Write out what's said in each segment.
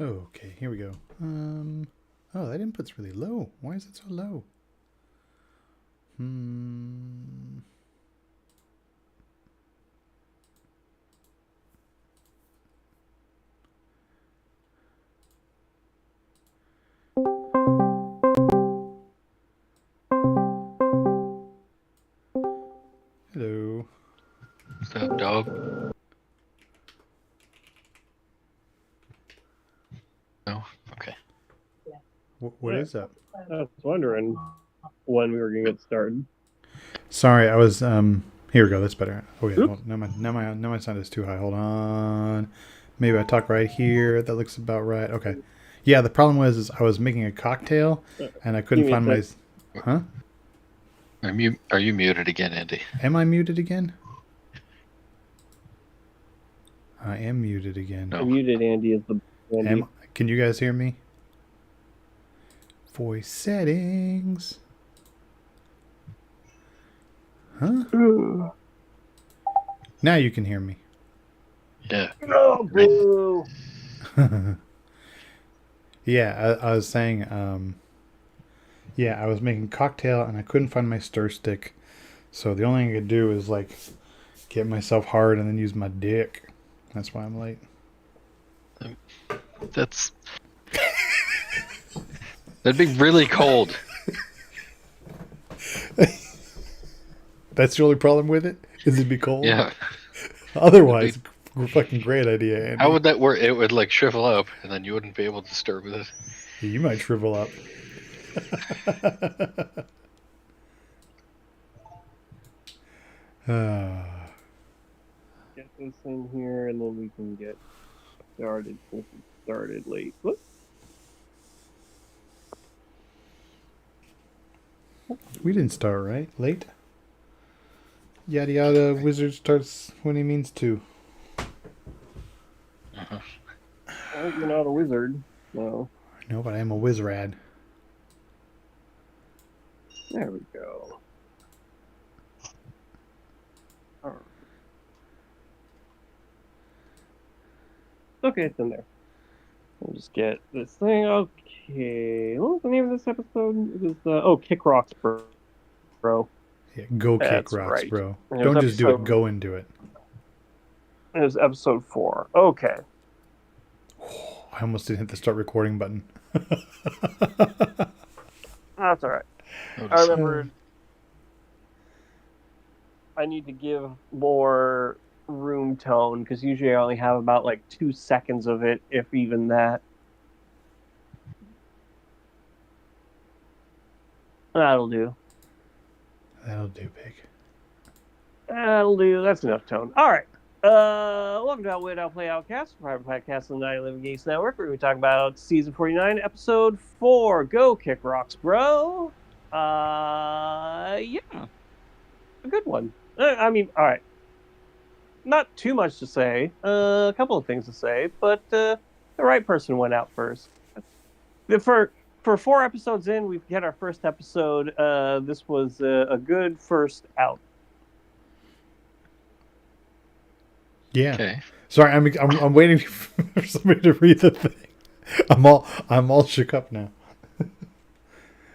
Okay, here we go. Oh, that input's really low. Why is it so low? Hello. What's up, dog? No? Okay. What is up? I was wondering when we were going to get started. Sorry, I was here we go, that's better. Oh yeah, hold, now my sound is too high. Hold on. Maybe I talk right here. That looks about right. Okay. Yeah, the problem was I was making a cocktail and I couldn't find my Huh? Are you muted again, Andy? Am I muted again? I am muted again. No. Muted Andy is the Andy. Can you guys hear me? Voice settings. Huh? Now you can hear me. Yeah. Oh, boo! Yeah, I was saying, yeah, I was making cocktail and I couldn't find my stir stick. So the only thing I could do is like get myself hard and then use my dick. That's why I'm late. That'd be really cold. That's the only problem with it? Is it'd be cold? Yeah. Otherwise, fucking great idea, Andy. How would that work? It would like shrivel up and then you wouldn't be able to stir with it. You might shrivel up. Get this in here and then we can get started. Since we started late. Whoop. We didn't start, right? Late? Yada yada, wizard starts when he means to. Well, you're not a wizard. No. No, but I am a wizrad. There we go. All right. Okay, it's in there. We'll just get this thing. Okay. What was the name of this episode? It was, Kick Rocks, bro. Yeah, go That's kick rocks, right. bro. It Don't was just do it, go and do it. It was episode 4. Okay. I almost didn't hit the start recording button. That's all right. I remember I need to give more room tone because usually I only have about like 2 seconds of it, if even that. That'll do. That'll do, pig. That'll do. That's enough tone. All right. Welcome to Outwit Outplay Outcast, private podcast on the Night Living Games Network, where we talk about season 49, episode 4. Go Kick Rocks, bro. Yeah, a good one. I mean, all right. Not too much to say. A couple of things to say, but the right person went out first. For 4 episodes in, we've had our first episode. This was a good first out. Yeah. Okay. Sorry, I'm waiting for somebody to read the thing. I'm all shook up now.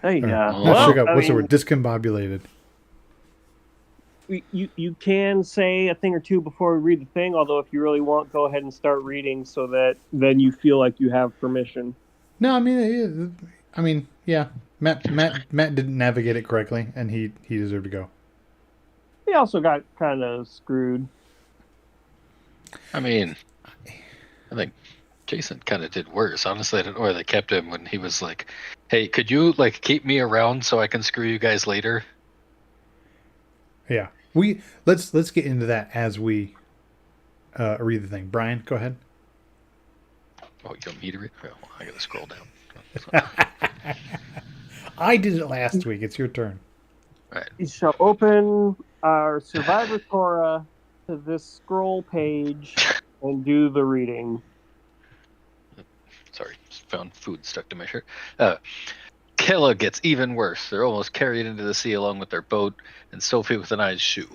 Hey, Not shook up. What's the word? Discombobulated. You can say a thing or two before we read the thing. Although, if you really want, go ahead and start reading, so that then you feel like you have permission. No, I mean, yeah. Matt didn't navigate it correctly, and he deserved to go. He also got kind of screwed. I mean, I think Jason kind of did worse. Honestly, I don't know why they kept him when he was like, "Hey, could you like keep me around so I can screw you guys later?" Yeah, let's get into that as we read the thing. Brian, go ahead. Oh, you want me to read? Oh, I gotta scroll down. I did it last week. It's your turn. All right. We shall open our Survivor Torah to this scroll page and do the reading. Sorry, just found food stuck to my shirt. Killa gets even worse. They're almost carried into the sea along with their boat and Sophie with an eyes shoe.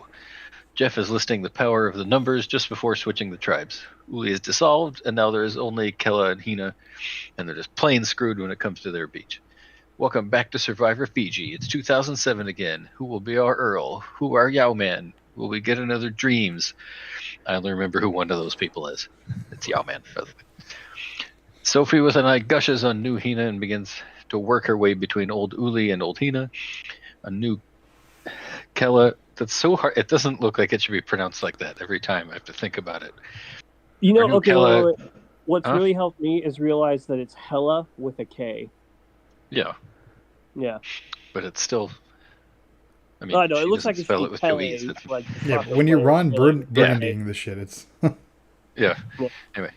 Jeff is listing the power of the numbers just before switching the tribes. Uli is dissolved, and now there is only Kella and Hina, and they're just plain screwed when it comes to their beach. Welcome back to Survivor Fiji. It's 2007 again. Who will be our Earl? Who our Yao Man? Will we get another Dreams? I only remember who one of those people is. It's Yao Man. Sophie with an eye gushes on new Hina and begins to work her way between old Uli and old Hina. A new Kella. That's so hard. It doesn't look like it should be pronounced like that every time. I have to think about it. You know, Our new okay, Kella. wait. What's Huh? really helped me is realize that it's Hella with a K. Yeah, Yeah. but it's still. I mean, Oh, I know. It she looks doesn't like it's spell it with two Pele, E's. like the Yeah, but soccer when you're player, Ron Pele with a Burgundying the shit, it's Yeah. Yeah. Anyway,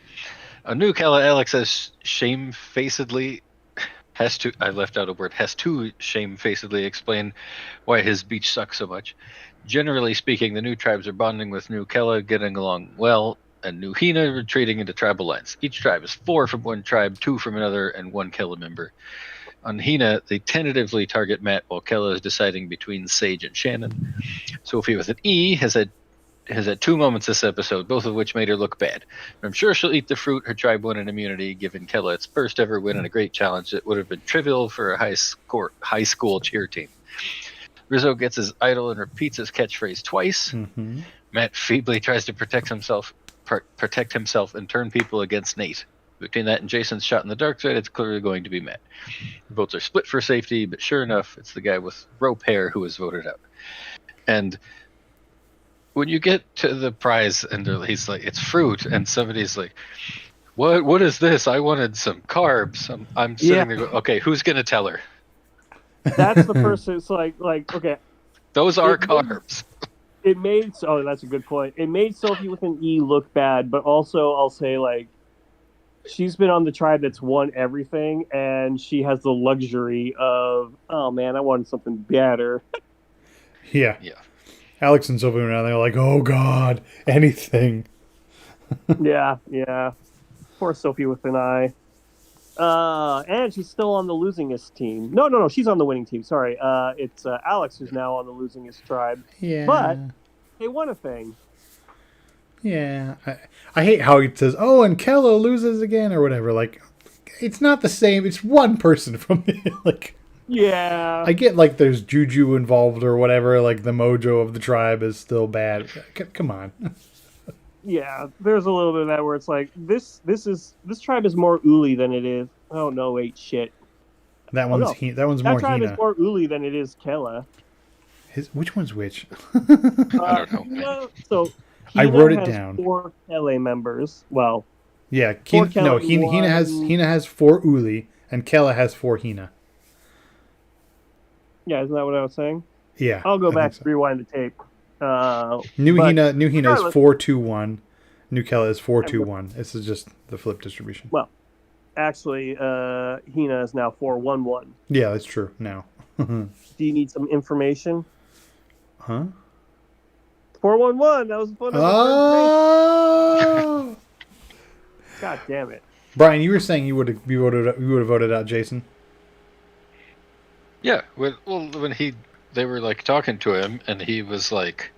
a new Kella Alex has shamefacedly has to. I left out a word. Has to shamefacedly explain why his beach sucks so much. Generally speaking, the new tribes are bonding with new Kella, getting along well, and new Hina retreating into tribal lines. Each tribe is 4 from one tribe, 2 from another, and 1 Kella member. On Hina, they tentatively target Matt while Kella is deciding between Sage and Shannon. Sophie with an E has had 2 moments this episode, both of which made her look bad. But I'm sure she'll eat the fruit. Her tribe won an immunity, giving Kella its first ever win in a great challenge that would have been trivial for a high school cheer team. Rizzo gets his idol and repeats his catchphrase twice. Matt feebly tries to protect himself and turn people against Nate. Between that and Jason's shot in the dark side, it's clearly going to be Matt. Votes are split for safety, but sure enough, it's the guy with rope hair who is voted out. And when you get to the prize and he's like, it's fruit, and somebody's like, what is this? I wanted some carbs. I'm sitting there going, okay, who's going to tell her? That's the person. It's like okay. Those are carbs. It made that's a good point. It made Sophie with an E look bad, but also I'll say like she's been on the tribe that's won everything, and she has the luxury of, oh man, I wanted something better. yeah. Yeah. Alex and Sophie went out there like, oh god, anything. Yeah. Poor Sophie with an I. And she's still on the losingest team. No, she's on the winning team. Sorry. It's Alex who's now on the losingest tribe. Yeah. But they won a thing. Yeah. I hate how he says, oh, and Kello loses again or whatever. Like, it's not the same. It's one person from the, like. Yeah. I get like there's juju involved or whatever. Like the mojo of the tribe is still bad. Come on. Yeah, there's a little bit of that where it's like this tribe is more Uli than it is. Oh no, wait, shit. That one's that one's that more tribe Hina. is more Uli than it is Kella. Which one's which? I don't know. So I Hina wrote it has down. 4 Kella members. Well, Yeah, 4 Kella, Hina has 4 Uli and Kella has 4 Hina. Yeah, isn't that what I was saying? Yeah, I'll go I back think so. rewind the tape. New Hina is regardless- 4-2-1. New Kella is 4-2-1. This is just the flip distribution. Well, actually, Hina is now 4-1-1. Yeah, that's true. Now. Do you need some information? Huh? 4-1-1. That was the fun. Oh! God damn it, Brian, you were saying you would have voted out Jason. Yeah. When they were like talking to him, and he was like,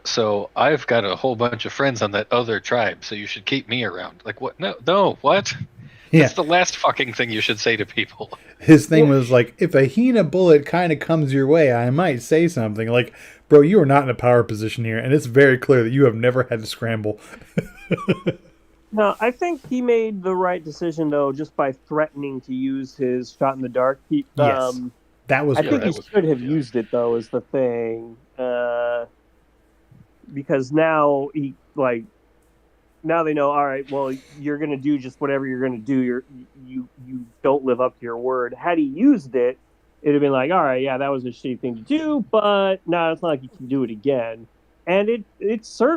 so I've got a whole bunch of friends on that other tribe, so you should keep me around. Like, what? No, what? Yeah. That's the last fucking thing you should say to people. His thing was like, if a Hina bullet kind of comes your way, I might say something. Like, bro, you are not in a power position here, and it's very clear that you have never had to scramble. No, I think he made the right decision though, just by threatening to use his shot in the dark. Yes. That was I correct. think he should have used it though, is the thing, because now now they know. All right, well, you're gonna do just whatever you're gonna do. You don't live up to your word. Had he used it, it'd have been like, all right, yeah, that was a shitty thing to do, but no, it's not like you can do it again. And it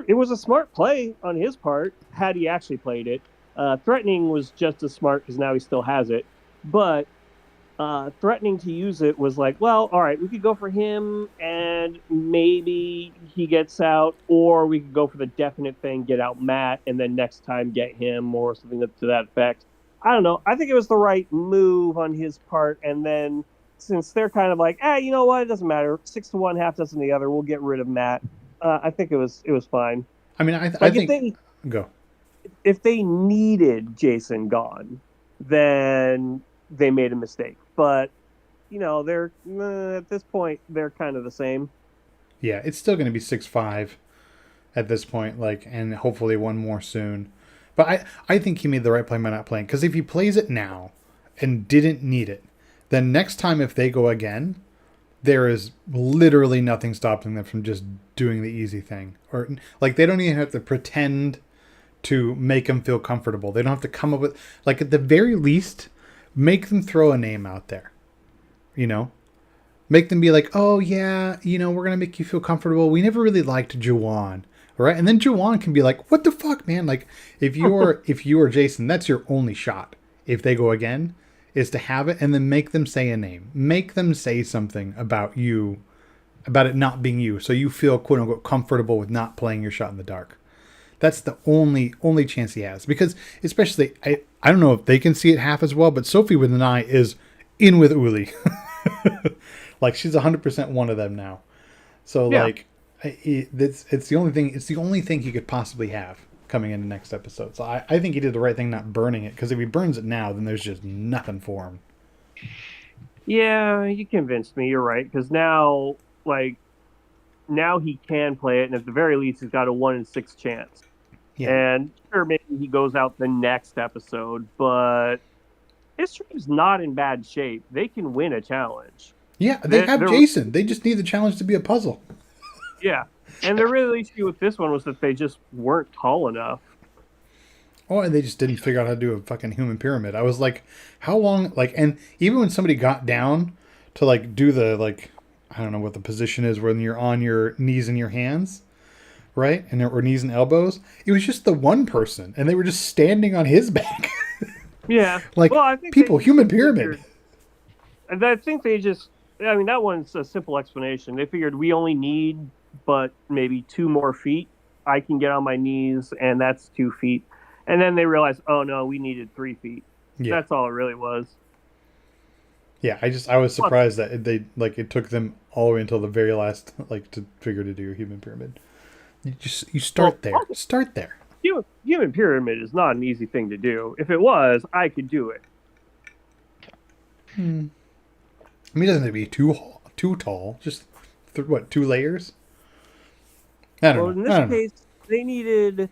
was a smart play on his part, had he actually played it. Threatening was just as smart because now he still has it. But threatening to use it was like, well, all right, we could go for him and maybe he gets out, or we could go for the definite thing, get out Matt, and then next time get him or something to that effect. I don't know. I think it was the right move on his part. And then since they're kind of like, you know what, it doesn't matter. 6-1, half dozen the other. We'll get rid of Matt. I think it was fine. I mean, I Like think go. if they needed Jason gone, then they made a mistake. But they're at this point they're kind of the same. Yeah, it's still going to be 6-5 at this point, like, and hopefully one more soon. But I think he made the right play by not playing, because if he plays it now and didn't need it, then next time if they go again, there is literally nothing stopping them from just doing the easy thing. Or like they don't even have to pretend to make them feel comfortable. They don't have to come up with, like, at the very least, make them throw a name out there. You know? Make them be like, oh yeah, we're gonna make you feel comfortable. We never really liked Juwan. Right? And then Juwan can be like, what the fuck, man? Like, if you're Jason, that's your only shot. If they go again, is to have it and then make them say a name. Make them say something about you, about it not being you, so you feel quote unquote comfortable with not playing your shot in the dark. That's the only chance he has. Because especially I don't know if they can see it half as well, but Sophie with an eye is in with Uli. Like she's 100% one of them now. So Yeah. like it's the only thing. It's the only thing he could possibly have coming in the next episode. So I think he did the right thing not burning it, because if he burns it now, then there's just nothing for him. Yeah, you convinced me. You're right, because now he can play it, and at the very least, he's got a 1 in 6 chance. Yeah. And sure, maybe he goes out the next episode, but his team's not in bad shape. They can win a challenge. Yeah, they have Jason. They just need the challenge to be a puzzle. Yeah. And the real issue with this one was that they just weren't tall enough. Oh, and they just didn't figure out how to do a fucking human pyramid. I was like, how long? Like, and even when somebody got down to like do the, like, I don't know what the position is when you're on your knees and your hands, right? And or knees and elbows. It was just the one person, and they were just standing on his back. Yeah. Like, well, I think people, human pyramid. And I think they just, I mean, that one's a simple explanation. They figured we only need but maybe 2 more feet. I can get on my knees, and that's 2 feet. And then they realized, oh no, we needed 3 feet. Yeah. That's all it really was. Yeah, I was surprised that it took them all the way until the very last, like, to figure to do a human pyramid. You start there. Start there. Human pyramid is not an easy thing to do. If it was, I could do it. I mean, it doesn't have to be too tall. Just 2 layers? I don't know. In this case, they needed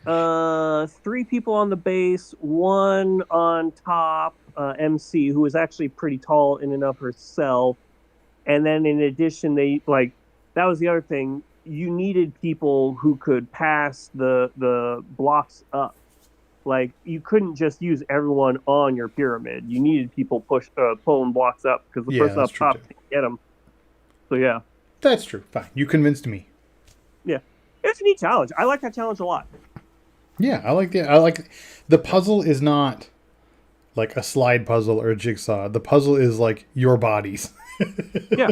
3 people on the base, 1 on top, MC, who was actually pretty tall in and of herself. And then in addition, that was the other thing. You needed people who could pass the blocks up. Like, you couldn't just use everyone on your pyramid. You needed people pulling blocks up, because the person up top can't get them. So yeah, that's true. Fine, you convinced me. Yeah, it's a neat challenge. I like that challenge a lot. Yeah, I like the puzzle is not like a slide puzzle or a jigsaw. The puzzle is like your bodies. Yeah,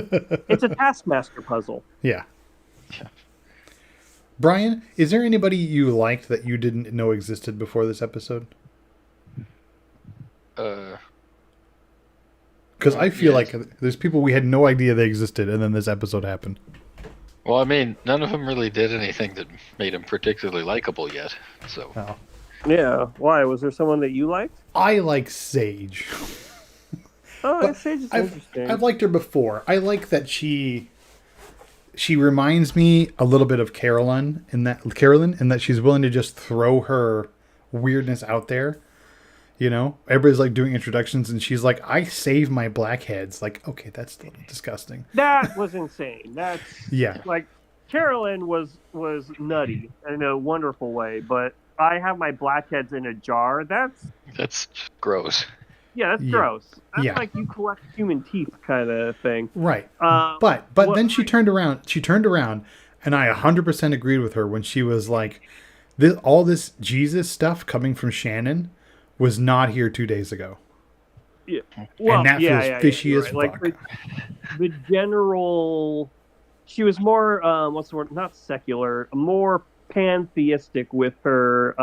it's a Taskmaster puzzle. Yeah. Brian, is there anybody you liked that you didn't know existed before this episode? Because I feel like there's people we had no idea they existed, and then this episode happened. Well, I mean, none of them really did anything that made them particularly likable yet. So. Oh. Yeah. Why? Was there someone that you liked? I like Sage. Oh, Sage is interesting. I've liked her before. I like that she reminds me a little bit of Carolyn in that she's willing to just throw her weirdness out there. You know, everybody's like doing introductions, and she's like, "I save my blackheads." Like, okay, that's disgusting. That was insane. That's like Carolyn was nutty in a wonderful way, but I have my blackheads in a jar. That's gross. Yeah, that's gross. That's like you collect human teeth kind of thing. Right. But then she turned around. She turned around, and I 100% agreed with her when she was like, all this Jesus stuff coming from Shannon was not here 2 days ago. Yeah. Well, and that feels fishy as fuck. Like the general, she was more, what's the word? Not secular, more pantheistic with her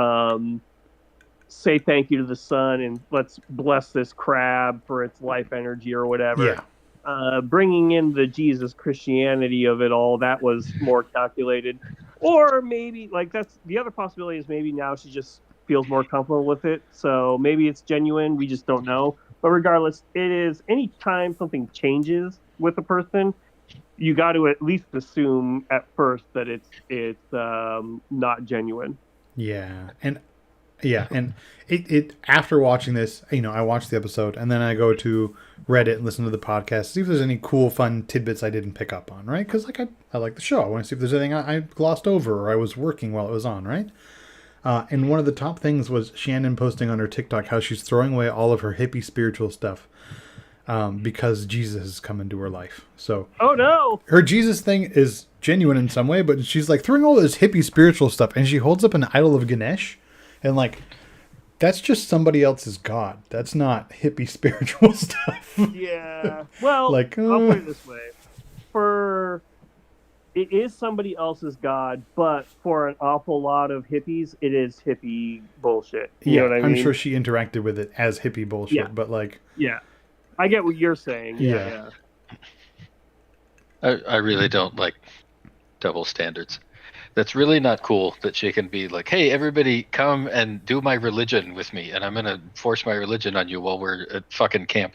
say thank you to the sun and let's bless this crab for its life energy or whatever. Yeah. Bringing in the Jesus Christianity of it all, that was more calculated. Or maybe, like, that's the other possibility is maybe now she just feels more comfortable with it. So maybe it's genuine. We just don't know. But regardless, it is any time something changes with a person, you got to at least assume at first that it's not genuine. Yeah. And it after watching this, I watched the episode and then I go to Reddit and listen to the podcast, see if there's any cool, fun tidbits I didn't pick up on, right? Because I like the show. I want to see if there's anything I glossed over or I was working while it was on, right? And one of the top things was Shannon posting on her TikTok how she's throwing away all of her hippie spiritual stuff because Jesus has come into her life. So, oh no, her Jesus thing is genuine in some way, but she's like throwing all this hippie spiritual stuff, and she holds up an idol of Ganesh, and like that's just somebody else's god. That's not hippie spiritual stuff. Yeah. Well, like I'll put it this way: it is somebody else's god, but for an awful lot of hippies, it is hippie bullshit. You know what I mean? I'm sure she interacted with it as hippie bullshit, Yeah. but like, yeah, I get what you're saying. Yeah. I really don't like double standards. That's really not cool that she can be like, hey, everybody come and do my religion with me, and I'm going to force my religion on you while we're at fucking camp.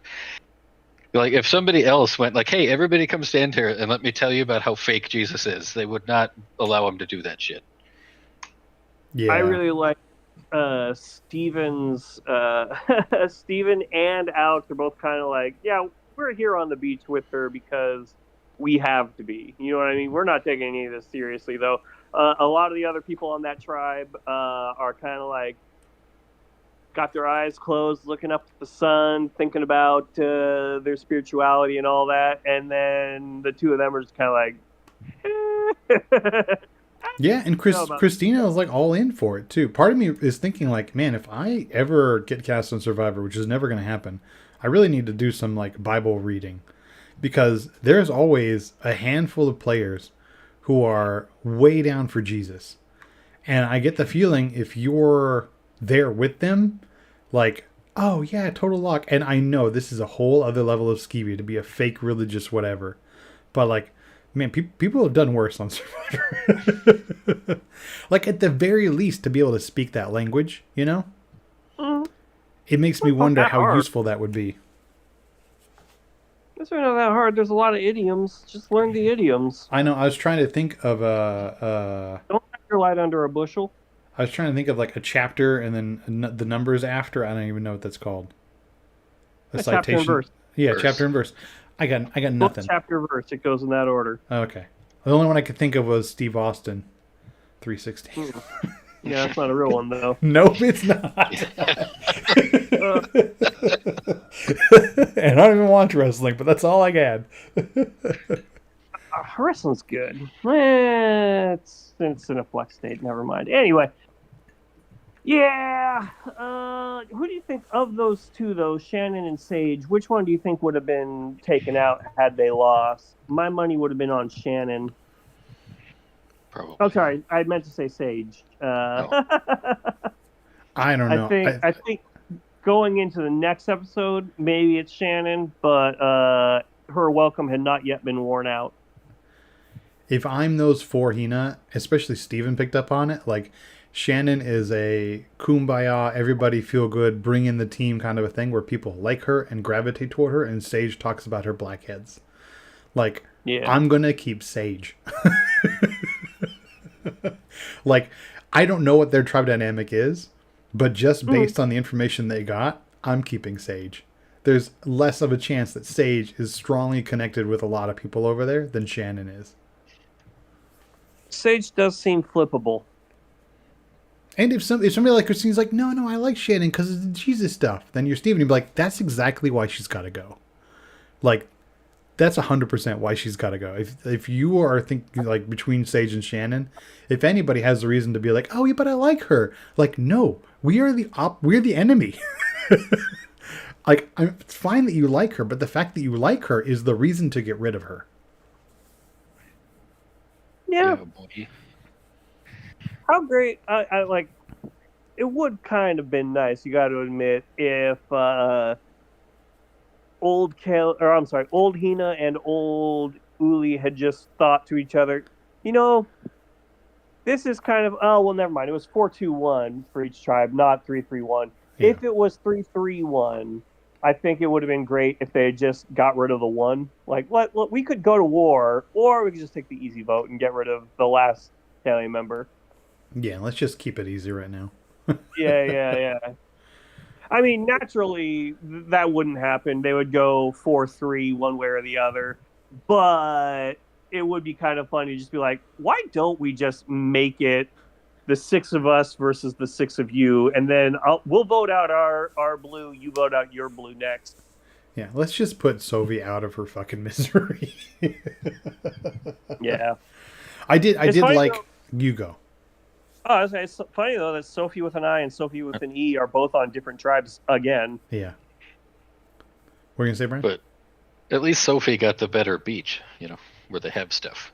Like, if somebody else went like, hey, everybody come stand here and let me tell you about how fake Jesus is, they would not allow him to do that shit. yeah, I really like Steven's Steven and Alex are both kind of like, yeah, we're here on the beach with her because we have to be. You know what I mean? We're not taking any of this seriously, though. A lot of the other people on that tribe are kind of like, got their eyes closed, looking up at the sun, thinking about their spirituality and all that. And then the two of them are just kind of like, yeah. And Christina is like all in for it too. Part of me is thinking like, man, if I ever get cast on Survivor, which is never going to happen, I really need to do some like Bible reading, because there's always a handful of players who are way down for Jesus. And I get the feeling if you're there with them, like, oh yeah, total lock. And I know this is a whole other level of skeevy to be a fake religious whatever. But like, man, people have done worse on Survivor. Like, at the very least, to be able to speak that language, it makes me wonder how useful that would be. It's not that hard. There's a lot of idioms. Just learn the idioms. I know. I was trying to think of Don't hide your light under a bushel. I was trying to think of like a chapter and then the numbers after. I don't even know what that's called. A chapter and verse. Yeah, verse. Chapter and verse. I got nothing. Book, chapter, verse. It goes in that order. Okay. The only one I could think of was Steve Austin, 316. Yeah, that's not a real one though. Nope, it's not. And I don't even watch wrestling, but that's all I got. Wrestling's good. It's in a flex state. Never mind. Anyway, yeah. Who do you think of those two, though, Shannon and Sage? Which one do you think would have been taken out had they lost? My money would have been on Shannon. Probably. Oh, sorry. I meant to say Sage. I don't know. I think going into the next episode, maybe it's Shannon, but her welcome had not yet been worn out. If I'm those four, Hina, especially Steven picked up on it, like, Shannon is a kumbaya, everybody feel good, bring in the team kind of a thing where people like her and gravitate toward her, and Sage talks about her blackheads. Like, yeah. I'm going to keep Sage. Like, I don't know what their tribe dynamic is, but just based on the information they got, I'm keeping Sage. There's less of a chance that Sage is strongly connected with a lot of people over there than Shannon is. Sage does seem flippable. And if somebody like Christine's like, no, I like Shannon because of the Jesus stuff, then you're Steven, you'd be like, that's exactly why she's got to go. Like, that's 100% why she's got to go. If you are thinking like between Sage and Shannon, if anybody has a reason to be like, oh yeah, but I like her, like, no, we're the enemy. Like, it's fine that you like her, but the fact that you like her is the reason to get rid of her. Yeah. How great! I like. it would kind of been nice, you got to admit, if old Hina and old Uli had just thought to each other, you know, this is kind of, oh well, never mind. It was 4-2-1 for each tribe, not 3-3-1. Yeah. If it was 3-3-1, I think it would have been great if they had just got rid of the one. Like, we could go to war, or we could just take the easy vote and get rid of the last alien member. Yeah, let's just keep it easy right now. Yeah. I mean, naturally, that wouldn't happen. They would go 4-3 one way or the other. But it would be kind of funny to just be like, why don't we just make it the six of us versus the six of you, and then we'll vote out our blue, you vote out your blue next. Yeah, let's just put Sophie out of her fucking misery. Yeah. I did like though, you go. Oh, it's funny though that Sophie with an I and Sophie with an E are both on different tribes again. Yeah. What are you gonna say, Brian? But at least Sophie got the better beach, where they have stuff.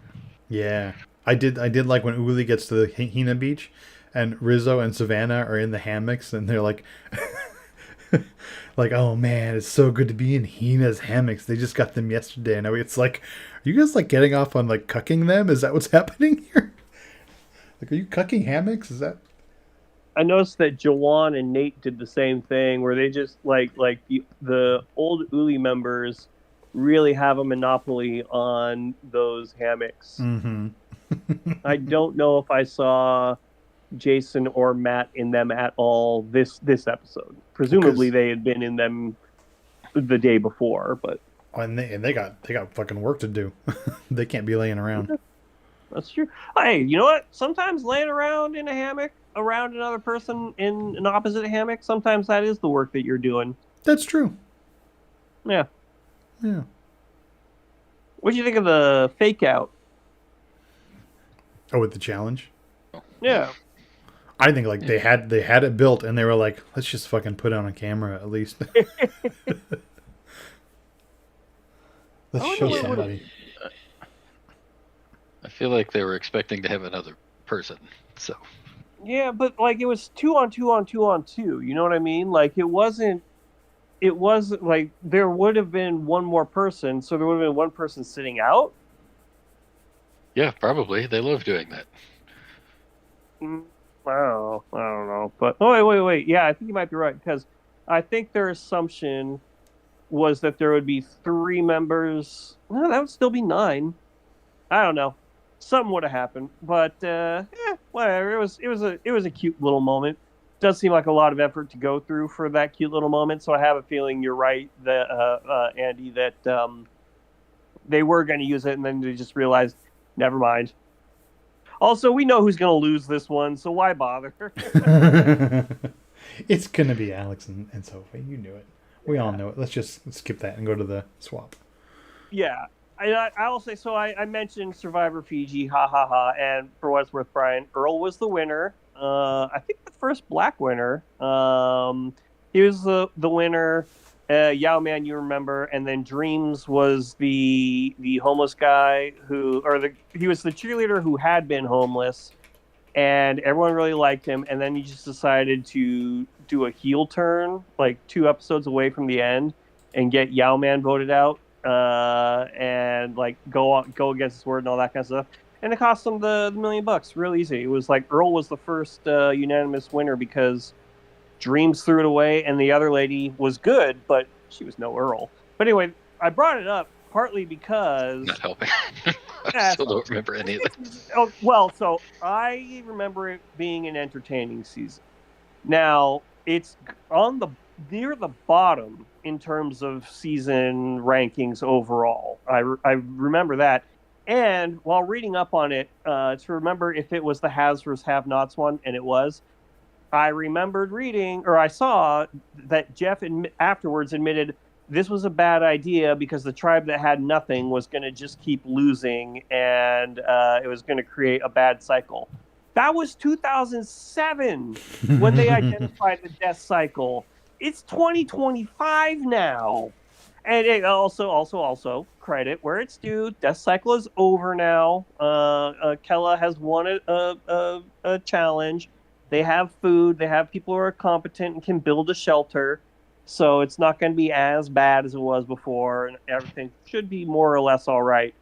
Yeah. I did like when Uli gets to the Hina beach and Rizzo and Savannah are in the hammocks and they're like like, oh man, it's so good to be in Hina's hammocks. They just got them yesterday. And it's like, are you guys like getting off on like cucking them? Is that what's happening here? Like, are you cucking hammocks? Is that? I noticed that Jawan and Nate did the same thing, where they just like the old Uli members really have a monopoly on those hammocks. Mm-hmm. I don't know if I saw Jason or Matt in them at all this episode. Presumably they had been in them the day before, but and they got fucking work to do. They can't be laying around. That's true. Hey, you know what? Sometimes laying around in a hammock around another person in an opposite hammock, sometimes that is the work that you're doing. That's true. Yeah. Yeah. What do you think of the fake out? Oh, with the challenge? Yeah. I think like they had it built and they were like, let's just fucking put it on a camera at least. Let's show somebody. I feel like they were expecting to have another person, so. Yeah, but like it was 2 on 2 on 2 on 2. You know what I mean? Like it wasn't like there would have been one more person, so there would have been one person sitting out. Yeah, probably. They love doing that. Wow, I don't know. But oh wait. Yeah, I think you might be right, because I think their assumption was that there would be 3 members. No, that would still be 9. I don't know. Something would have happened, but whatever. It was a cute little moment. Does seem like a lot of effort to go through for that cute little moment. So I have a feeling you're right, that Andy, that they were going to use it, and then they just realized, never mind. Also, we know who's going to lose this one, so why bother? It's going to be Alex and Sophie. You knew it. We all know it. Let's just skip that and go to the swap. Yeah. I will say, so I mentioned Survivor Fiji, and for what it's worth, Brian, Earl was the winner. I think the first black winner. He was the winner. Yao Man, you remember, and then Dreams was the homeless guy he was the cheerleader who had been homeless, and everyone really liked him. And then he just decided to do a heel turn, like 2 episodes away from the end, and get Yao Man voted out, and like go against his word and all that kind of stuff. And it cost him the $1 million. Real easy. It was like Earl was the first unanimous winner because Dreams threw it away, and the other lady was good, but she was no Earl. But anyway, I brought it up partly because not helping. I still don't remember any of that. Oh, well, so I remember it being an entertaining season. Now it's near the bottom in terms of season rankings overall. I remember that. And while reading up on it, to remember if it was the haves versus have-nots one, and it was, I remembered reading, or I saw that Jeff afterwards admitted this was a bad idea because the tribe that had nothing was going to just keep losing, and it was going to create a bad cycle. That was 2007 when they identified the death cycle. It's 2025 now. And it also credit where it's due. Death cycle is over now. Kella has won a challenge, They have food. They have people who are competent and can build a shelter. So it's not going to be as bad as it was before, and everything should be more or less all right.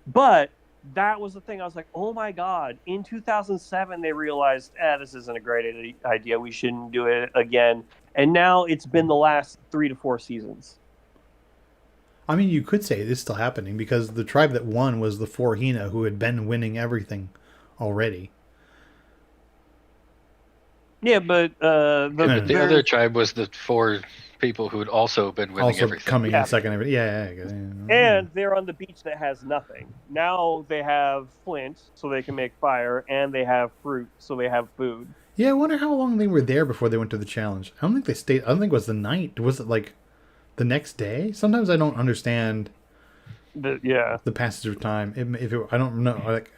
But that was the thing. I was like, oh my God. In 2007, they realized, this isn't a great idea. We shouldn't do it again. And now it's been the last 3 to 4 seasons. I mean, you could say it is still happening because the tribe that won was the four Hina who had been winning everything already. Yeah, but The other tribe was the 4 people who had also been winning Also everything. coming in second. Yeah. And they're on the beach that has nothing. Now they have flint, so they can make fire, and they have fruit, so they have food. Yeah, I wonder how long they were there before they went to the challenge. I don't think they stayed. I don't think it was the night. Was it like the next day? Sometimes I don't understand the passage of time. I don't know. Like,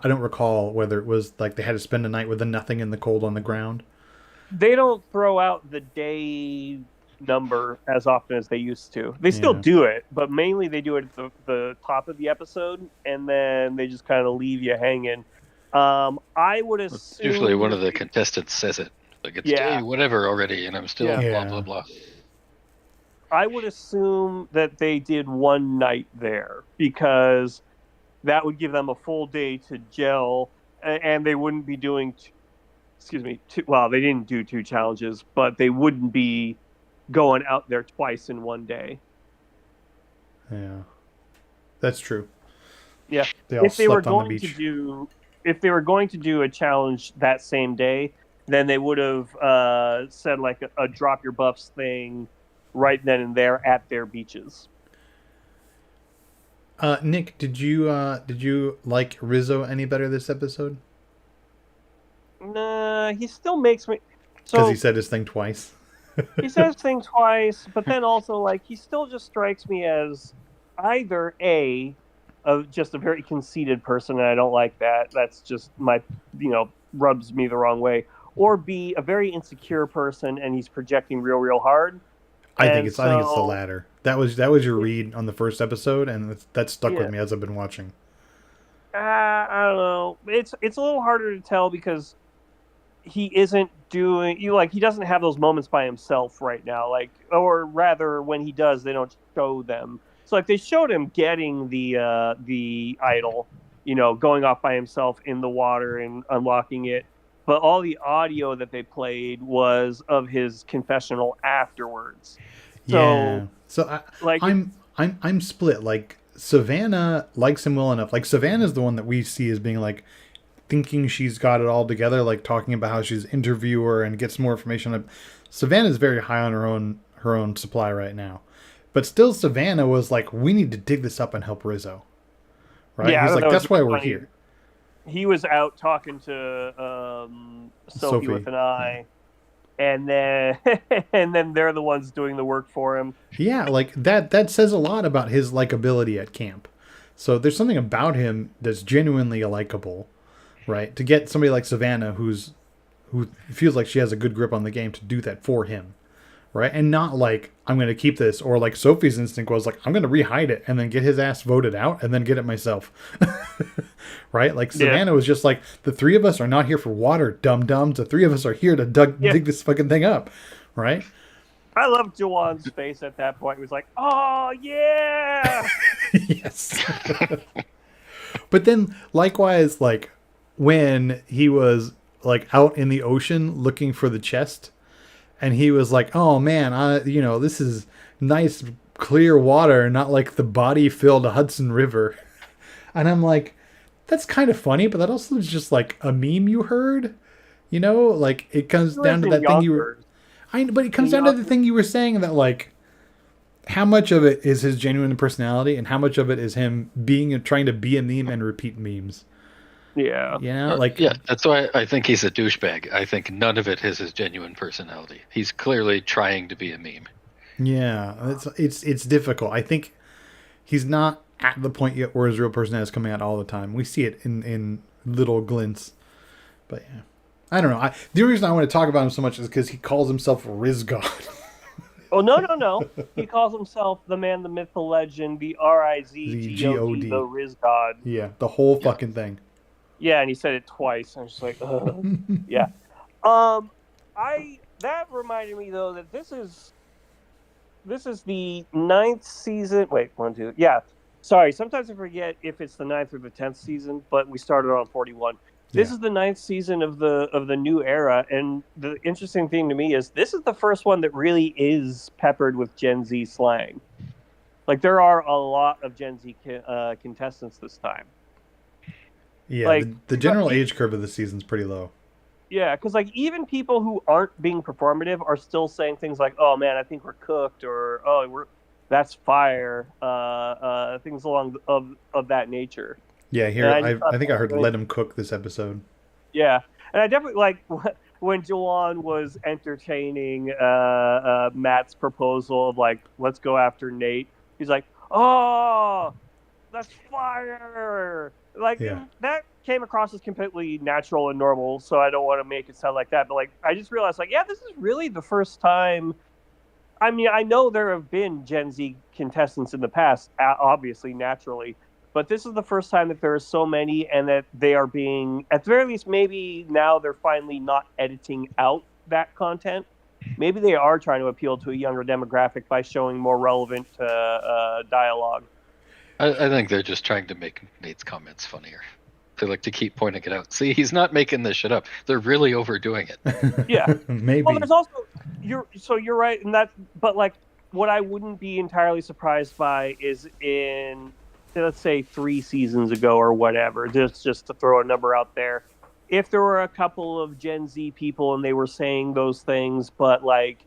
I don't recall whether it was like they had to spend a night with the nothing in the cold on the ground. They don't throw out the day number as often as they used to. They still do it, but mainly they do it at the top of the episode, and then they just kind of leave you hanging. I would assume usually one of the contestants says it, like it's day whatever already, and I'm still blah blah blah. I would assume that they did one night there because that would give them a full day to gel, and they wouldn't be doing. Well, they didn't do 2 challenges, but they wouldn't be going out there twice in one day. Yeah, that's true. Yeah, if they were going to do a challenge that same day, then they would have said like a drop your buffs thing right then and there at their beaches. Nick, did you like Rizzo any better this episode? Nah, he still makes me. Because he said his thing twice. He says things twice, but then also like he still just strikes me as either just a very conceited person, and I don't like that. That's just rubs me the wrong way. Or B, a very insecure person, and he's projecting real hard. I think it's the latter. That was your read on the first episode, and that stuck with me as I've been watching. I don't know. It's a little harder to tell because he isn't doing he doesn't have those moments by himself right now. Or rather, when he does, they don't show them. So like they showed him getting the idol, going off by himself in the water and unlocking it. But all the audio that they played was of his confessional afterwards. So I'm split. Like Savannah likes him well enough. Like Savannah's the one that we see as being like thinking she's got it all together, like talking about how she's an interviewer and gets more information. Savannah's very high on her own supply right now. But still Savannah was like, we need to dig this up and help Rizzo. Right? Yeah, he's like, that's why we're here. He was out talking to Sophie with an eye, and then they're the ones doing the work for him. Yeah, like that says a lot about his likability at camp. So there's something about him that's genuinely likable, right? To get somebody like Savannah who feels like she has a good grip on the game to do that for him, right? And not like, I'm going to keep this, or like Sophie's instinct was like, I'm going to rehide it and then get his ass voted out and then get it myself. Right? Like Savannah was just like, the 3 of us are not here for water, dum-dums. The 3 of us are here to dig this fucking thing up, right? I love Jawan's face at that point. He was like, oh, yeah! Yes. But then, likewise, like, when he was, like, out in the ocean looking for the chest, and he was like, oh, man, this is nice, clear water, not like the body-filled Hudson River. And I'm like, that's kind of funny, but that also is just, like, a meme you heard. Like, it comes down to that thing you were... but it comes down to the thing you were saying that, like, how much of it is his genuine personality and how much of it is him trying to be a meme and repeat memes. Yeah. That's why I think he's a douchebag. I think none of it is his genuine personality. He's clearly trying to be a meme. Yeah, it's difficult. I think he's not at the point yet where his real personality is coming out all the time. We see it in little glints. But yeah. I don't know. The only reason I want to talk about him so much is because he calls himself Rizgod. Oh, no. He calls himself the man, the myth, the legend, the Rizgod, the Rizgod. Yeah, the whole fucking thing. Yeah, and he said it twice. I'm just like, ugh. Yeah. That reminded me though that this is the ninth season. Wait, one, two, yeah. Sorry, sometimes I forget if it's the ninth or the 10th season, but we started on 41. This Yeah. is the ninth season of the new era, and the interesting thing to me is this is the first one that really is peppered with Gen Z slang. Like there are a lot of Gen Z contestants this time. Yeah, Like the general age curve of the season's pretty low. yeah, because like even people who aren't being performative are still saying things like, "Oh man, I think we're cooked," or "Oh, we're that's fire," things along of that nature. Yeah, And here I just thought I think that I was heard really "Let Him Cook" this episode. yeah, and I definitely like when Jawan was entertaining Matt's proposal of like, "Let's go after Nate." He's like, "Oh, that's fire!" Like Yeah. that came across as completely natural and normal. So I don't want to make it sound like that, but like I just realized, like, yeah, this is really the first time. I mean, I know there have been Gen Z contestants in the past, obviously, naturally, but this is the first time that there are so many, and that they are being, at the very least, maybe now they're finally not editing out that content. Maybe they are trying to appeal to a younger demographic by showing more relevant dialogue. I think they're just trying to make Nate's comments funnier. They like to keep pointing it out. See, he's not making this shit up. They're really overdoing it. Yeah. Well, Maybe. there's also you're right, and that. But like, what I wouldn't be entirely surprised by is in let's say 3 seasons ago or whatever, just to throw a number out there, if there were a couple of Gen Z people and they were saying those things, but like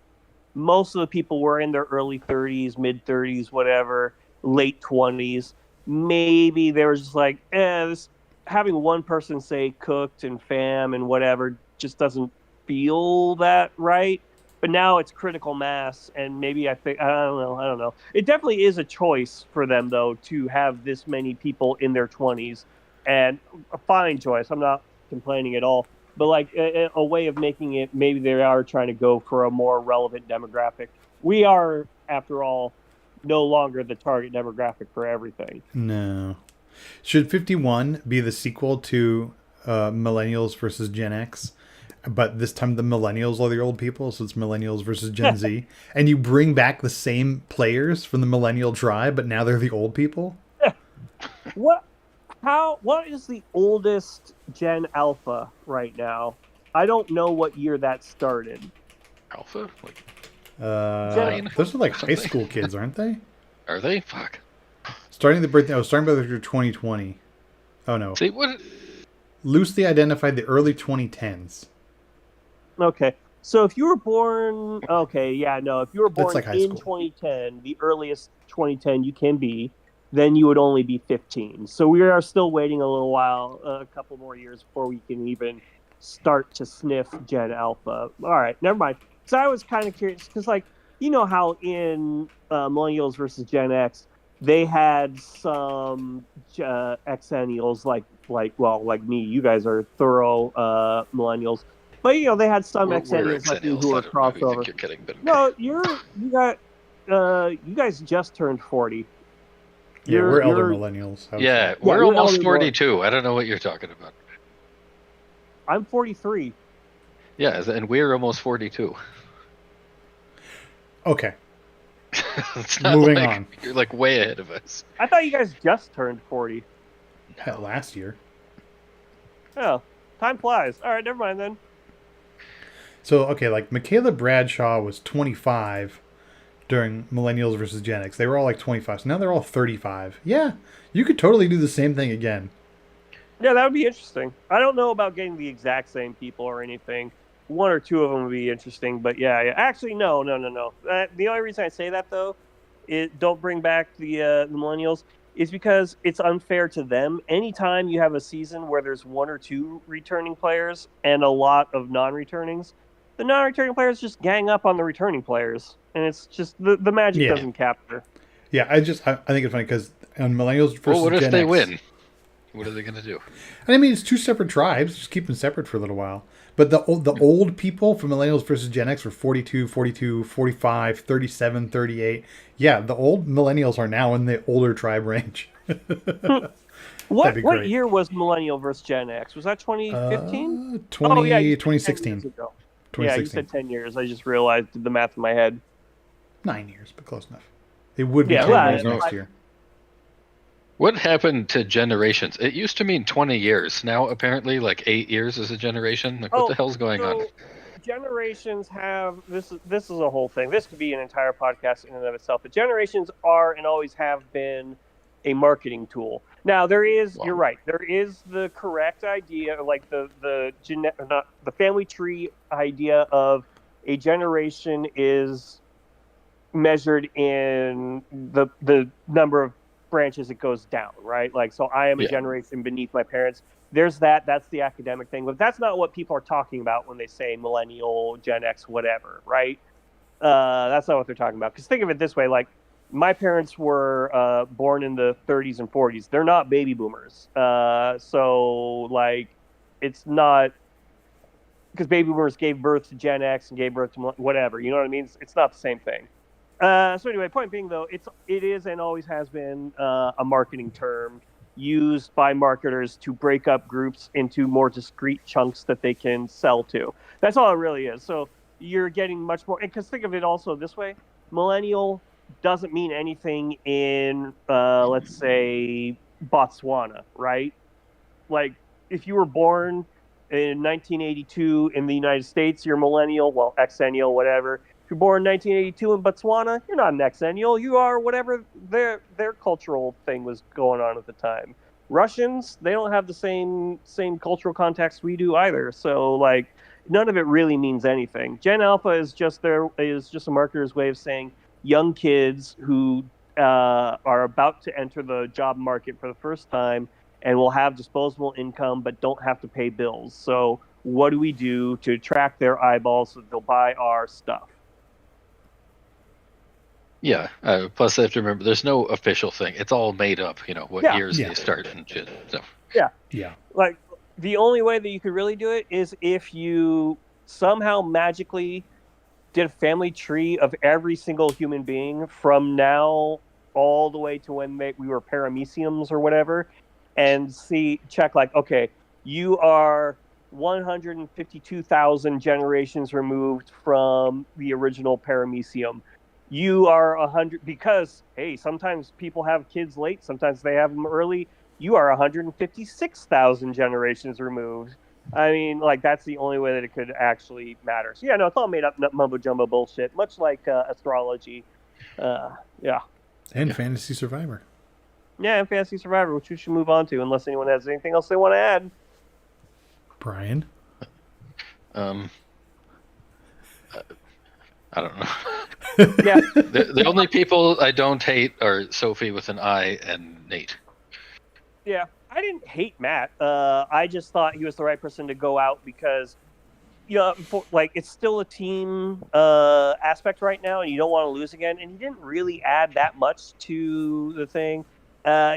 most of the people were in their early 30s, mid 30s, whatever, late 20s. Maybe they were just like, this, having one person say cooked and fam and whatever just doesn't feel that right. But now it's critical mass, and maybe I don't know. It definitely is a choice for them though to have this many people in their 20s, and a fine choice. I'm not complaining at all, but like a way of making it, maybe they are trying to go for a more relevant demographic. We are, after all, no longer the target demographic for everything. No. Should 51 be the sequel to Millennials versus Gen X? But this time the Millennials are the old people, so it's Millennials versus Gen Z. And you bring back the same players from the Millennial tribe, but now they're the old people? What? What is the oldest Gen Alpha right now? I don't know what year that started. Alpha? Like, Those are like high school kids, aren't they? are they? Fuck. Starting the birthday, starting by the year 2020. Oh no. See, what? Loosely identified the early 2010s. Okay. So if you were born, okay, yeah, no, if you were born like high in school. 2010, the earliest 2010 you can be, then you would only be 15. So we are still waiting a little while, a couple more years before we can even start to sniff Gen Alpha. All right, never mind. So I was kind of curious because, like, you know how in Millennials versus Gen X, they had some Xennials like me. You guys are thorough Millennials. But you know, they had some We're Xennials like you Xennials. who I are don't know who you crossover. think you're kidding, but okay. No, you guys just turned 40. Yeah, we're elder millennials. Yeah, we're you're almost elder 42. I don't know what you're talking about. I'm 43. Yeah, and we're almost 42. Okay. It's not Moving like on. you're like way ahead of us. I thought you guys just turned 40. Hell, last year. Oh, time flies. All right, never mind then. So, okay, like Michaela Bradshaw was 25 during Millennials versus Gen X. They were all like 25. So now they're all 35. Yeah, you could totally do the same thing again. Yeah, that would be interesting. I don't know about getting the exact same people or anything. One or two of them would be interesting, but yeah. Actually, no. The only reason I say that though, don't bring back the millennials, is because it's unfair to them. Anytime you have a season where there's one or two returning players and a lot of non-returnings, the non-returning players just gang up on the returning players, and it's just the magic doesn't capture. Yeah, I think it's funny because on Millennials versus Well, what if Gen they X, win? What are they going to do? I mean, it's two separate tribes. Just keep them separate for a little while. But the old people from Millennials versus Gen X were 42, 42, 45, 37, 38. Yeah, the old Millennials are now in the older tribe range. What be what great. year was Millennial versus Gen X? Was that 2015? 20, Yeah, you said 10 2016. years ago. Yeah, you 2016. said 10 years. I just realized, did the math in my head. 9 years, but close enough. It would be Yeah, 10 well, years next year. What happened to generations? It used to mean 20 years. Now, apparently, like 8 years is a generation. Like, what the hell's going on? Generations have this is a whole thing. This could be an entire podcast in and of itself. But generations are and always have been a marketing tool. Now you're right. There is the correct idea, like not the family tree idea of a generation is measured in the number of branches it goes down, right? Like, so I am a Yeah. generation beneath my parents. There's that's the academic thing, but that's not what people are talking about when they say millennial, Gen X, whatever, right? That's not what they're talking about. Because think of it this way, like my parents were born in the 30s and 40s. They're not baby boomers. So like it's not because baby boomers gave birth to Gen X and gave birth to whatever. You know what I mean? It's not the same thing. So anyway, point being though, it is and always has been a marketing term used by marketers to break up groups into more discrete chunks that they can sell to. That's all it really is. So you're getting much more. Because think of it also this way: millennial doesn't mean anything in, let's say, Botswana, right? Like if you were born in 1982 in the United States, you're millennial, well, exennial, whatever. If you're born in 1982 in Botswana, you're not an exennial. You are whatever their cultural thing was going on at the time. Russians, they don't have the same cultural context we do either. So like none of it really means anything. Gen Alpha is just a marketer's way of saying young kids who are about to enter the job market for the first time and will have disposable income but don't have to pay bills. So what do we do to attract their eyeballs so that they'll buy our stuff? Yeah. Plus, I have to remember, there's no official thing. It's all made up. What years Yeah. they start and shit. So. Yeah. Like the only way that you could really do it is if you somehow magically did a family tree of every single human being from now all the way to when we were parameciums or whatever, and check like, okay, you are 152,000 generations removed from the original paramecium. You are 100 because hey, sometimes people have kids late, sometimes they have them early. You are 156,000 generations removed. I mean, like that's the only way that it could actually matter. So yeah, no, it's all made up mumbo jumbo bullshit, much like astrology. Yeah, And Fantasy Survivor. yeah, and Fantasy Survivor, which we should move on to, unless anyone has anything else they want to add. Brian. I don't know. Yeah, The only people I don't hate are Sophie with an I and Nate. yeah. I didn't hate Matt. I just thought he was the right person to go out because, it's still a team aspect right now, and you don't want to lose again. And he didn't really add that much to the thing.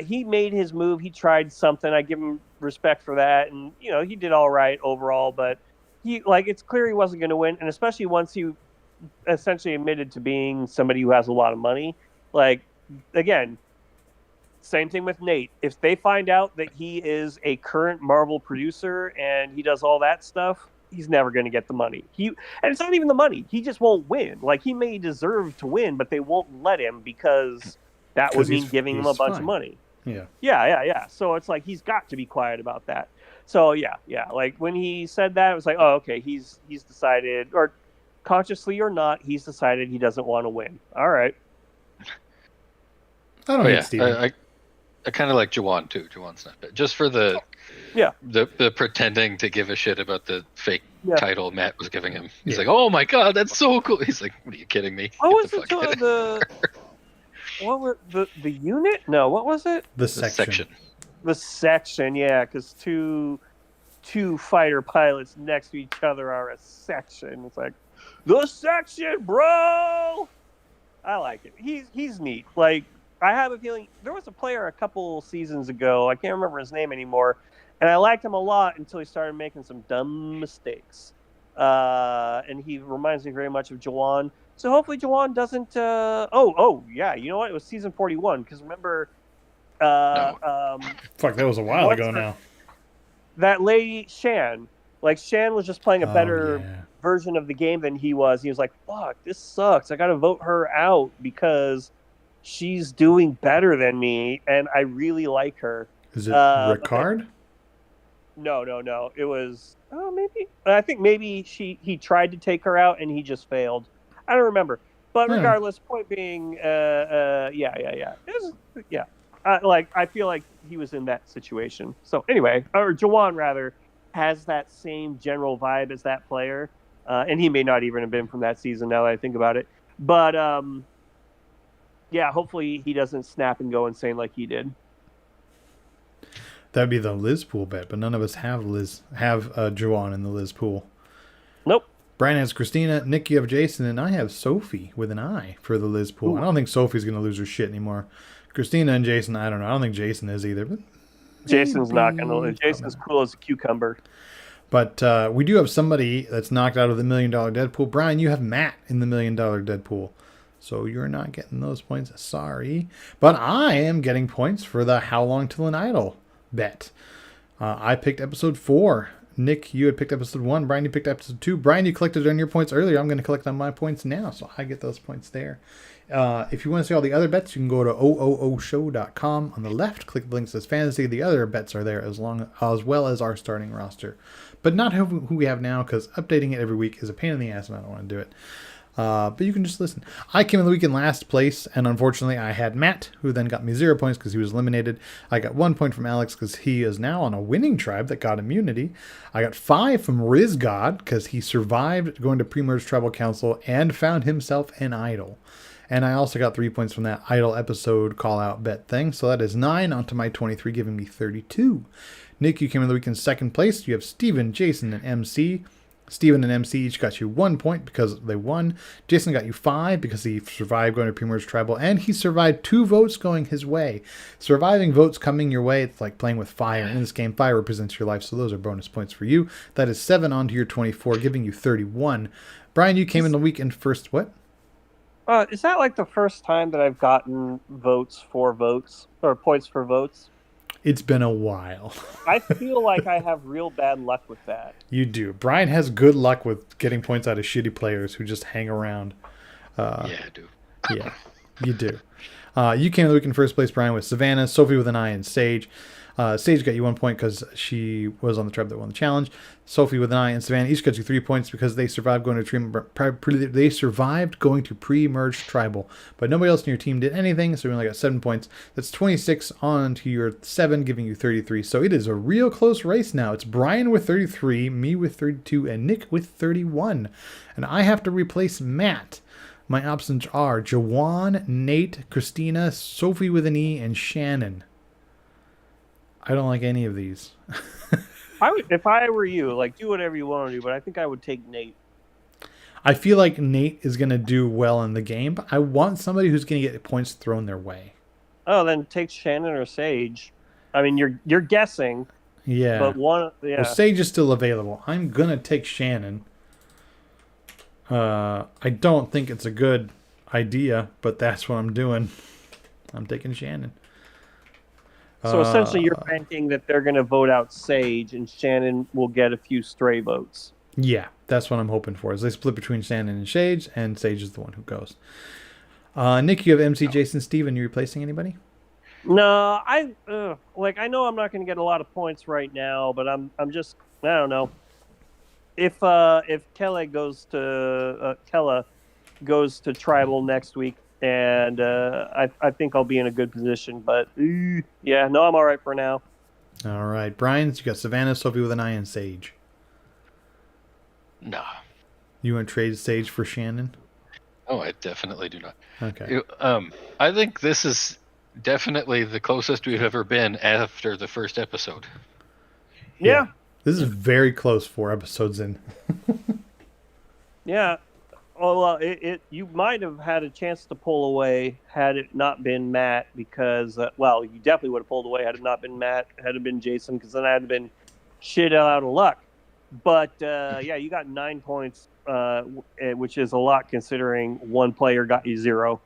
He made his move. He tried something. I give him respect for that, and he did all right overall. But it's clear he wasn't going to win, and especially once he essentially admitted to being somebody who has a lot of money. Like again. Same thing with Nate. If they find out that he is a current Marvel producer and he does all that stuff, he's never going to get the money. And it's not even the money. He just won't win. Like he may deserve to win, but they won't let him because that would mean giving him a bunch of money. Yeah. Yeah. So it's like he's got to be quiet about that. So yeah. Like when he said that, it was like, oh, okay, he's decided, or consciously or not, he's decided he doesn't want to win. All right. I don't hate Steven. I kind of like Jawan too. Jawan's not bad. Just for the pretending to give a shit about the fake title Matt was giving him. He's like, "Oh my god, that's so cool." He's like, "What are you kidding me?" What was the unit? No, what was it? The section. The section, yeah, because two fighter pilots next to each other are a section. It's like the section, bro. I like it. He's neat. Like. I have a feeling there was a player a couple seasons ago. I can't remember his name anymore, and I liked him a lot until he started making some dumb mistakes. And he reminds me very much of Jawan. So hopefully Jawan doesn't. Yeah, you know what? It was season 41 because remember No. Fuck, that was a while Once ago now. that lady Shan, like Shan was just playing a Oh better yeah. version of the game than he was. He was like, "Fuck, this sucks. I got to vote her out because she's doing better than me, and I really like her." Is it But then, Ricard? no. It was maybe I think maybe he tried to take her out and he just failed. I don't remember. But I don't know. regardless, point being, yeah. It was, yeah. Like I feel like he was in that situation. So anyway, or Jawan rather has that same general vibe as that player, and he may not even have been from that season now that I think about it. But yeah, hopefully he doesn't snap and go insane like he did. That'd be the Liz pool bet, but none of us have Juwan in the Liz pool. Nope. Brian has Christina, Nick, you have Jason, and I have Sophie with an I for the Liz pool. Ooh. I don't think Sophie's going to lose her shit anymore. Christina and Jason, I don't know. I don't think Jason is either. But Jason's not gonna maybe. lose. Jason's cool as a cucumber. But we do have somebody that's knocked out of the $1 million Deadpool. Brian, you have Matt in the $1 million Deadpool. So you're not getting those points. Sorry. But I am getting points for the How Long Till an Idol bet. I picked episode 4. Nick, you had picked episode 1. Brian, you picked episode 2. Brian, you collected on your points earlier. I'm going to collect on my points now. So I get those points there. If you want to see all the other bets, you can go to Oooshow.com. On the left, click the link that says fantasy. The other bets are there as well as our starting roster. But not who we have now, because updating it every week is a pain in the ass and I don't want to do it. But you can just listen. I came in the week in last place, and unfortunately I had Matt, who then got me 0 points because he was eliminated. I got 1 point from Alex because he is now on a winning tribe that got immunity. I got 5 from RizGod because he survived going to Pre-Merge Tribal Council and found himself an idol. And I also got 3 points from that idol episode call-out bet thing. So that is 9 onto my 23, giving me 32. Nick, you came in the week in second place. You have Steven, Jason, and MC. Steven and MC each got you 1 point because they won. Jason got you 5 because he survived going to Pre-Merge Tribal, and he survived 2 votes going his way. Surviving votes coming your way, it's like playing with fire. In this game, fire represents your life, so those are bonus points for you. That is 7 onto your 24, giving you 31. Brian, you came in the week in first. What? Is that like the first time that I've gotten votes for votes or points for votes? It's been a while. I feel like I have real bad luck with that. You do. Brian has good luck with getting points out of shitty players who just hang around. Yeah, I do. Yeah, you do. You came in the week in first place, Brian, with Savannah, Sophie with an I, and Sage. Sage got you 1 point because she was on the tribe that won the challenge. Sophie with an I and Savannah each got you 3 points because they survived going to pre-merge tribal, but nobody else in your team did anything, so we only got 7 points. That's 26 on to your 7, giving you 33. So it is a real close race now. It's Brian with 33, me with 32, and Nick with 31, and I have to replace Matt. My options are Jawan, Nate, Christina, Sophie with an E, and Shannon. I don't like any of these. If I were you, like do whatever you want to do, but I think I would take Nate. I feel like Nate is going to do well in the game, but I want somebody who's going to get points thrown their way. Oh, then take Shannon or Sage. I mean, you're guessing. Yeah. But one, yeah. Well, Sage is still available. I'm going to take Shannon. I don't think it's a good idea, but that's what I'm doing. I'm taking Shannon. So essentially, you're banking that they're going to vote out Sage, and Shannon will get a few stray votes. Yeah, that's what I'm hoping for. Is they split between Shannon and Sage, and Sage is the one who goes. Nick, you have MC, Jason, Steven. You replacing anybody? No, I know I'm not going to get a lot of points right now, but I'm just I don't know. If Kella goes to tribal next week, and I think I'll be in a good position. But yeah, no, I'm all right for now. All right, Brian, you got Savannah, Sophie with an I, and Sage. No. You want to trade Sage for Shannon? Oh, I definitely do not. Okay. I think this is definitely the closest we've ever been after the first episode. Yeah. This is very close 4 episodes in. Yeah. Well, you might have had a chance to pull away had it not been Matt, because you definitely would have pulled away had it not been Matt, had it been Jason, because then I'd have been shit out of luck. But yeah, you got 9 points, which is a lot considering one player got you 0.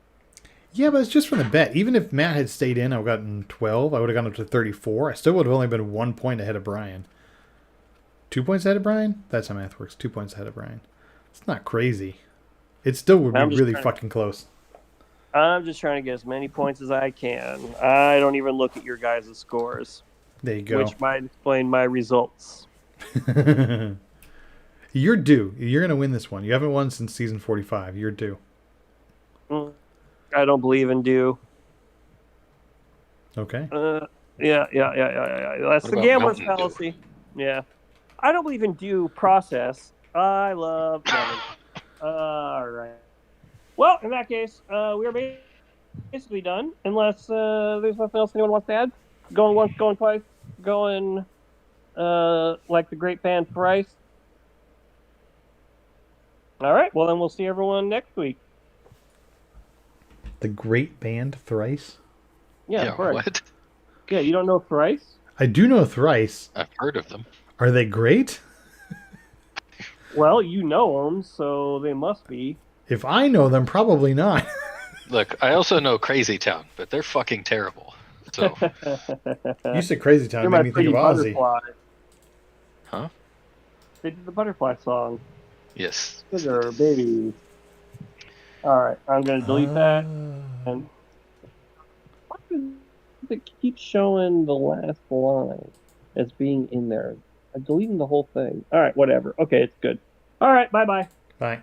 Yeah, but it's just from the bet. Even if Matt had stayed in, I would have gotten 12. I would have gone up to 34. I still would have only been 1 point ahead of Brian. 2 points ahead of Brian? That's how math works. 2 points ahead of Brian. It's not crazy. It still would be really fucking close. I'm just trying to get as many points as I can. I don't even look at your guys' scores. There you go. Which might explain my results. You're due. You're going to win this one. You haven't won since season 45. You're due. I don't believe in due. Okay. Yeah. That's the gambler's fallacy. Yeah. I don't believe in due process. I love Devin. All right. Well, in that case, we are basically done. Unless there's nothing else anyone wants to add. Going once, going twice, going like the great band Thrice. All right. Well, then we'll see everyone next week. The great band Thrice? Yeah, what? Yeah, you don't know Thrice? I do know Thrice. I've heard of them. Are they great? Well, you know them, so they must be. If I know them, probably not. Look, I also know Crazy Town, but they're fucking terrible. So You said Crazy Town. It made me think of Ozzy. Butterfly. Huh? They did the Butterfly song. Yes. Sugar, baby. All right, I'm going to delete that. And why does it keep showing the last line as being in there? I'm deleting the whole thing. All right, whatever. Okay, it's good. All right, bye-bye. Bye.